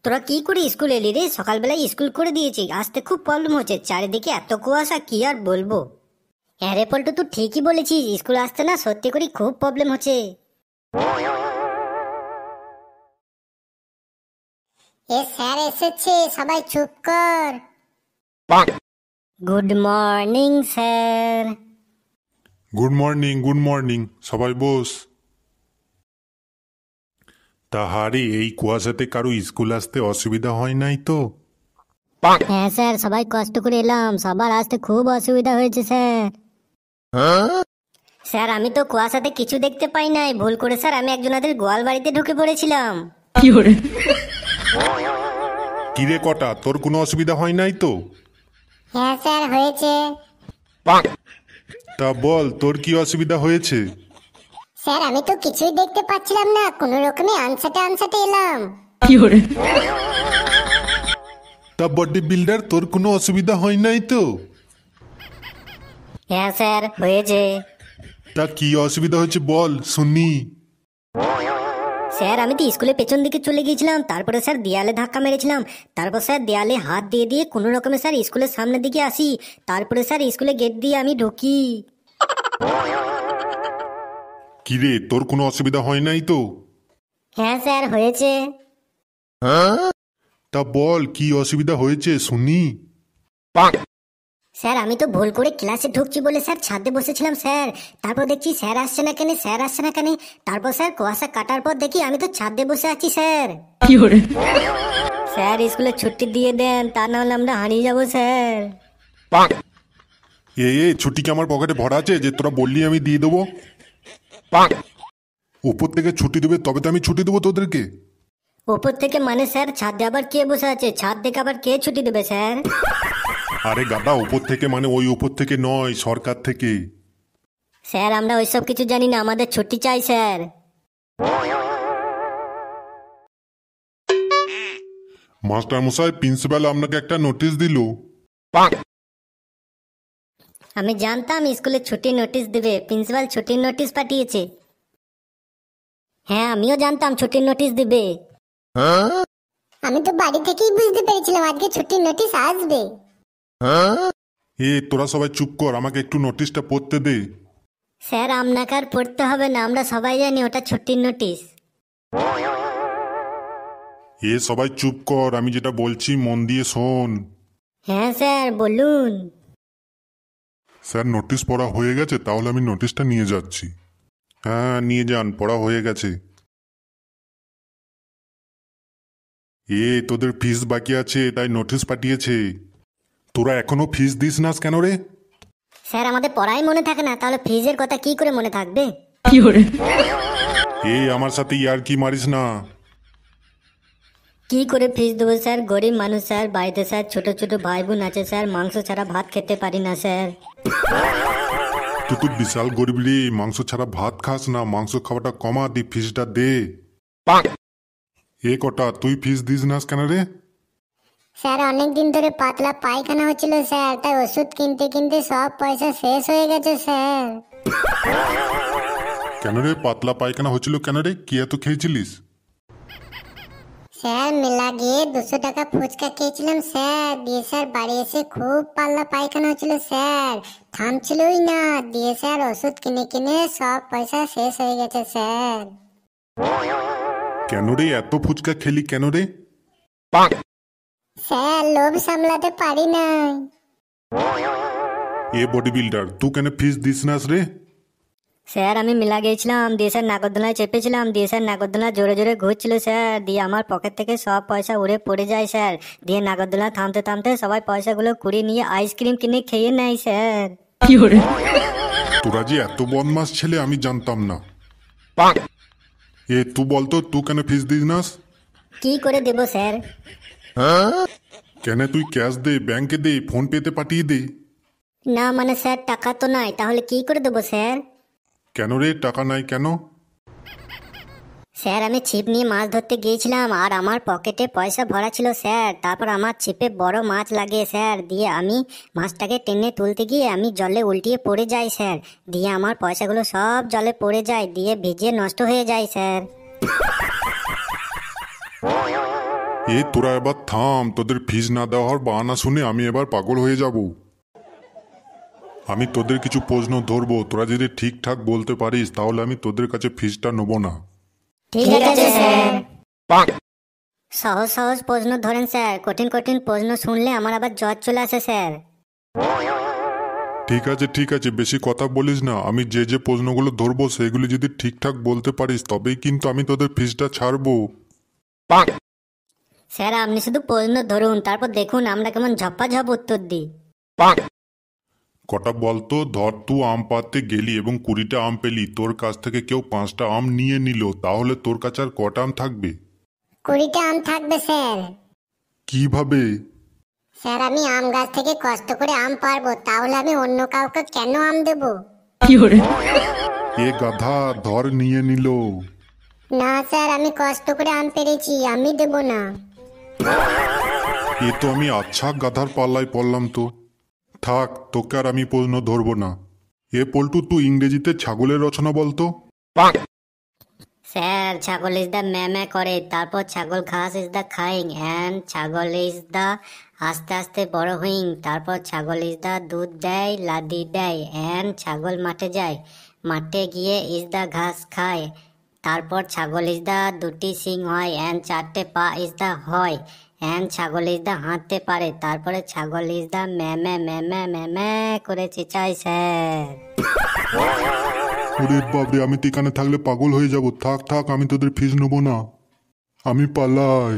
তোরা কি করে স্কুল এলি রে? সকালবেলায় স্কুল করে দিয়েছি, আসতে খুব প্রবলেম হচ্ছে, চারিদিকে এত কুয়াশা কি আর বলবো। হ্যাঁ রে পল্টু, তুই ঠিকই বলেছিস, স্কুল আসতে না সত্যি করে খুব প্রবলেম হচ্ছে। এ স্যার এসেছে, সবাই চুপ কর। Good morning sir. Good morning, good morning, সবাই বস। তাহারে এই কুয়াশাতে কারো স্কুল আসতে অসুবিধা হয় নাই তো? হ্যাঁ স্যার, সবাই কষ্ট করে এলাম, সবার আসতে খুব অসুবিধা হয়েছে স্যার। স্যার আমি তো কুয়াশাতে কিছু দেখতে পাই নাই, ভুল করে স্যার আমি একজনাদের গোয়াল বাড়িতে ঢুকে পড়েছিলাম। কিরে কটা, তোর কোনো অসুবিধা হয় নাই তো? হ্যাঁ স্যার হয়েছে। তা বল তোর কি অসুবিধা হয়েছে? স্যার আমি তো কিছুই দেখতে পাচ্ছিলাম না, কোনো রকমে আনসাটে এলাম। তা বডি বিল্ডার, তোর কোনো অসুবিধা হয় নাই তো? হ্যাঁ স্যার হয়েছে। তা কি অসুবিধা হয়েছে বল শুনি। স্যার আমি তো স্কুলের পেছন দিকে চলে গিয়েছিলাম, তারপরে স্যার দেয়ালে ধাক্কা মেরেছিলাম, তারপর স্যার দেয়ালে হাত দিয়ে দিয়ে কোনো রকমে স্যার স্কুলের সামনের দিকে আসি, তারপরে স্যার স্কুলের গেট দিয়ে আমি ঢুকি। কিরে তোর কোনো অসুবিধা হয় নাই তো? হ্যাঁ স্যার হয়েছে। তা বল কি অসুবিধা হয়েছে শুনি। স্যার আমি তো ভুল করে ক্লাসে ঢুকছি বলে স্যার ছাদে বসেছিলাম স্যার, তারপর দেখছি স্যার আসছে না কেন, স্যার আসছে না কেন, তারপর স্যার কুয়াশা কাটার পর দেখি আমি তো ছাদে বসে আছি স্যার। স্যার স্কুলে ছুটি দিয়ে দেন, তা না হলে আমরা হারিয়ে যাবো স্যার। ছুটি কি আমার পকেটে ভরা আছে যে তোরা বললি আমি দিয়ে দেবো? উপর থেকে ছুটি দেবে তবে তো আমি ছুটি দেবো তোদেরকে। উপর থেকে মানে স্যার ছাদে আবার কে বসে আছে, ছাদ থেকে আবার কে ছুটি দেবে স্যার? আরে গাদা, উপর থেকে মানে ওই উপর থেকে নয়, সরকার থেকে। স্যার আমরা ওইসব কিছু জানি না, আমাদের ছুটি চাই স্যার। মাস্টার মশাই, প্রিন্সিপাল আপনাকে একটা নোটিশ দিল। আমি জানতাম স্কুলে ছুটির নোটিশ দেবে, প্রিন্সিপাল ছুটির নোটিশ পাঠিয়েছে। হ্যাঁ আমিও জানতাম ছুটির নোটিশ দিবে। আমি তো বাড়ি থেকেই বুঝতে পেরেছিলাম আজকে ছুটির নোটিশ আসবে। তোরা সবাই চুপ কর, আমাকে একটু নোটিশটা পড়তে দে। স্যার আপনাকে আর পড়তে হবে না, আমরা সবাই জানি ওটা ছুটির নোটিশ। সবাই চুপ কর, আমি যেটা বলছি মন দিয়ে শোন। হ্যাঁ স্যার বলুন। স্যার নোটিশ পড়া হয়ে গেছে, তাহলে আমি নোটিশটা নিয়ে যাচ্ছি। হ্যাঁ নিয়ে যান, পড়া হয়ে গেছে। তোদের ফিস বাকি আছে তাই নোটিশ পাঠিয়েছে। তোরা এখনো ফিস দিস না কেন রে? স্যার আমাদের পড়াই মনে থাকে না, তাহলে ফিজের কথা কি করে মনে থাকবে? আমার সাথে ইয়ার কি মারিস না। কি করে ফিস দেবো স্যার, গরিব মানুষ স্যার, বাড়িতে স্যার ছোট ছোট ভাই বোন আছে স্যার, মাংস ছাড়া ভাত খেতে পারি না স্যার। তুই তো বিশাল গরিব রে, মাংস ছাড়া ভাত খাস না, মাংস খাওয়াটা কমা, দি ফিসটা দে। কটা তুই ফিস দিস না কেন রে? স্যার অনেকদিন ধরে পাতলা পায়খানা হচ্ছিল স্যার, তাই ওষুধ কিনতে কিনতে সব পয়সা শেষ হয়ে গেছে স্যার। কেন রে পাতলা পায়খানা হচ্ছিল কেন রে, কি এত খেয়েছিলিস? স্যার মেলা গিয়ে 200 টাকা ফুচকা খেয়েছিলাম স্যার, দিয়ে স্যার বাড়ি এসে খুব পাতলা পায়খানা হচ্ছিল স্যার, থামছিলই না, দিয়ে স্যার ওষুধ কিনে কিনে সব পয়সা শেষ হয়ে গেছে স্যার। কেন রে এত ফুচকা খেলি কেন রে? স্যার লোভ সামলাতে পারি না। বডি বিল্ডার, তুই কেন ফিস দিস না রে? স্যার আমি মেলা গিয়েছিলাম, দিয়ে স্যার নাগরদোলায় চেপেছিলাম, দিয়ে স্যার নাগরদোলা জোরে জোরে ঘুরছিল স্যার, দিয়ে আমার পকেট থেকে সব পয়সা উড়ে পড়ে যায় স্যার, দিয়ে নাগরদোলা থামতে থামতে সবাই পয়সাগুলো কুড়িয়ে নিয়ে আইসক্রিম কিনে খেয়ে নেয় স্যার। তোরা যে এত বদমাস ছেলে আমি জানতাম না। তুই বলতো তুই কেন ফিস দিস না? কি করে দেব স্যার? কেন তুই ক্যাশ দে, ব্যাংকে দে, ফোন পেতে পাঠিয়ে দে। না মানে স্যার টাকা তো নাই, তাহলে কি করে দেবো স্যার? কেন রে টাকা নাই কেন? স্যার আমি ছিপ নিয়ে মাছ ধরতে গিয়েছিলাম, আর আমার পকেটে পয়সা ভরা ছিল স্যার, তারপর আমার ছিপে বড় মাছ লাগে স্যার, দিয়ে আমি মাছটাকে টেনে তুলতে গিয়ে আমি জলে উল্টিয়ে পড়ে যাই স্যার, দিয়ে আমার পয়সাগুলো সব জলে পড়ে যায়, দিয়ে ভিজে নষ্ট হয়ে যায় স্যার। এই তোরা এবার থাম, তোদের ফিস না দেওয়ার বাহানা শুনে আমি এবার পাগল হয়ে যাব। আমি তোদের কিছু প্রশ্ন ধরবো, তোরা যদি ঠিকঠাক বলতে পারিস তাহলে আমি তোদের কাছে ফিসটা নেবো না। ঠিক আছে স্যার। সহজ সহজ প্রশ্ন ধরেন স্যার, কঠিন কঠিন প্রশ্ন শুনলে আমার আবার জ্বর চলে আসে স্যার। ঠিক আছে, বেশি কথা বলিস না। আমি যে যে প্রশ্নগুলো ধরবো সেগুলি যদি ঠিকঠাক বলতে পারিস তবেই কিন্তু আমি তোদের ফিসটা ছাড়বো। স্যার আপনি শুধু প্রশ্ন ধরুন, তারপর দেখুন আমরা কেমন ঝপ্পাঝপ উত্তর দিই। কটা বলতো, ধর তুই আম পাড়তে গেলি এবং 20টা আম পেলি, তোর কাছ থেকে কেউ 5টা আম নিয়ে নিল, তাহলে তোর কাছে আর কটা আম থাকবে? 20টা আম থাকবে স্যার। কিভাবে? স্যার আমি আম গাছ থেকে কষ্ট করে আম পারবো, তাহলে আমি অন্য কাউকে কেন আম দেবো? এ গাধা, ধর নিয়ে নিল। না স্যার, আমি কষ্ট করে আম পেরেছি, আমি দেবো না। এ তো আমি আচ্ছা গাধার পাল্লায় পড়লাম তো। থাক, তোকে আর আমি প্রশ্ন ধরবো না। এ পল্টু, তুই ইংরেজিতে ছাগলের রচনা বলতো। স্যার ছাগল ইজ দ্য ম্যামে করে, তারপর ছাগল ঘাস ইজ দ্য খাইং, অ্যান্ড ছাগল ইজ দ্য আস্তে আস্তে বড় হইং, তারপর ছাগল ইজ দ্য দুধ দেয় লাদি দেয়, অ্যান্ড ছাগল মাঠে যায়, মাঠে গিয়ে ইজ দ্য ঘাস খায়, তারপর ছাগল ইজ দ্য দুটি সিং হয়, অ্যান্ড 4টে পা ইজ দ্য হয়, অ্যান্ড ছাগল ইজ দ্য হাঁটতে পারে, তারপরে ছাগল ইজ দ্য ম্যামে ম্যামে ম্যামে করে চেঁচায় স্যার। ওরে বাবরে, আমি তো এখানে থাকলে পাগল হয়ে যাব। থাক, আমি তোদের ফিস নেবো না, আমি পালাই।